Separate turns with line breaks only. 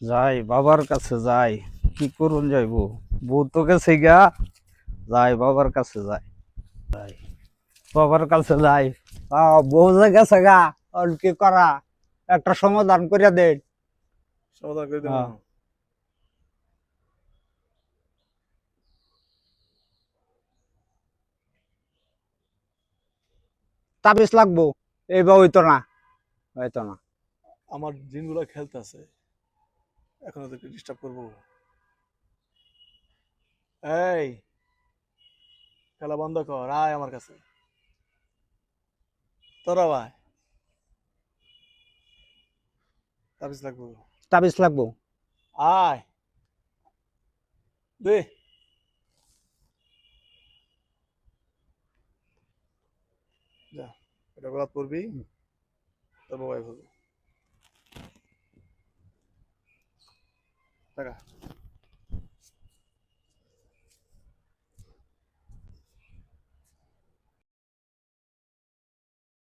যাই বাবার কাছে যাই, কি করুন যাইবো, বউ তো গেছে গা, যাই বাবার কাছে যাই, যাই বাবার কাছে যাই। বউ যে গেছে গা, আর কি করা, একটা সমাধান করে দেন।
সমাধান করে দেবো।
হ্যাঁ, তাবিজ লাগবো, এইবার হইতো না, হইতো না।
আমার জিনগুলো খেলতেছে, এখন ওদেরকে ডিস্টার্ব করবো? এই, খেলা বন্ধ কর, আয় আমার কাছে। তোরা ভাই, তাবিজ লাগবো।
তাবিজ লাগবো।
আয়, দে। যা, এটা গোলাপ করবি, তোর বাবাই বলবো। টাকা